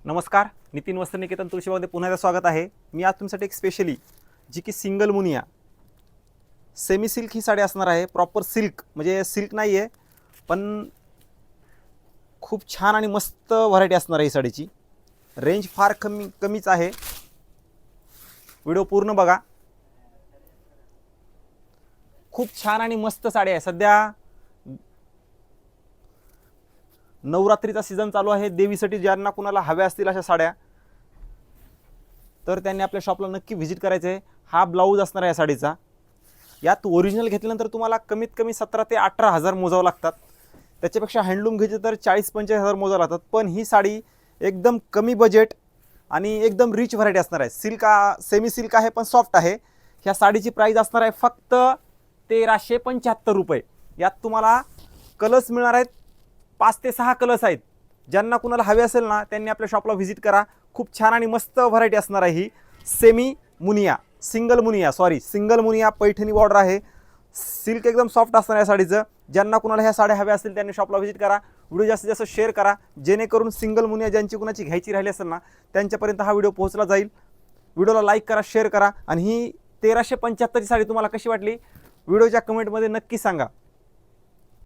नमस्कार, नितीन वस्त्रनिकेतन तुळशीबागमध्ये पुन्हा एकदा स्वागत आहे. मी आज तुमच्यासाठी एक स्पेशली जी की सिंगल मुनिया सेमी सिल्क ही साडी असणार आहे. प्रॉपर सिल्क म्हणजे सिल्क नाही आहे, पण खूप छान आणि मस्त व्हरायटी असणार आहे ही साडीची. रेंज फार कमीच आहे. व्हिडिओ पूर्ण बघा. खूप छान आणि मस्त साडी आहे. सध्या नवरात्रीचा सीझन चालू आहे. देवीसाठी ज्यांना कुणाला हव्या असतील अशा साड्या तर त्यांनी आपल्या शॉपला नक्की व्हिजिट करायचं आहे. हा ब्लाऊज असणार आहे या साडीचा. यात ओरिजिनल घेतल्यानंतर तुम्हाला कमीत कमी 17 ते 18 हजार मोजावं लागतात. त्याच्यापेक्षा हँडलूम घ्यायचे तर 40-45 हजार मोजावं लागतात. पण ही साडी एकदम कमी बजेट आणि एकदम रिच व्हरायटी असणार आहे. सिल्क सेमी सिल्क आहे पण सॉफ्ट आहे. ह्या साडीची प्राईस असणार आहे फक्त 1375 रुपये. यात तुम्हाला कलर्स मिळणार आहेत. 5 ते 6 कलर्स आहेत. ज्यांना कुणाला हवे असेल ना त्यांनी आपल्या शॉपला व्हिजिट करा. खूप छान आणि मस्त व्हरायटी असणार आहे ही सेमी मुनिया सिंगल मुनिया पैठणी बॉर्डर आहे. सिल्क एकदम सॉफ्ट असणार आहे साडीचं. ज्यांना कुणाला ह्या साड्या हव्या असतील त्यांनी शॉपला व्हिजिट करा. व्हिडिओ जास्तीत जास्त शेअर करा जेणेकरून सिंगल मुनिया ज्यांची कुणाची घ्यायची राहिली असेल ना त्यांच्यापर्यंत हा व्हिडिओ पोहोचला जाईल. व्हिडिओला लाईक करा, शेअर करा आणि ही 1375 ची साडी तुम्हाला कशी वाटली व्हिडिओच्या कमेंटमध्ये नक्की सांगा.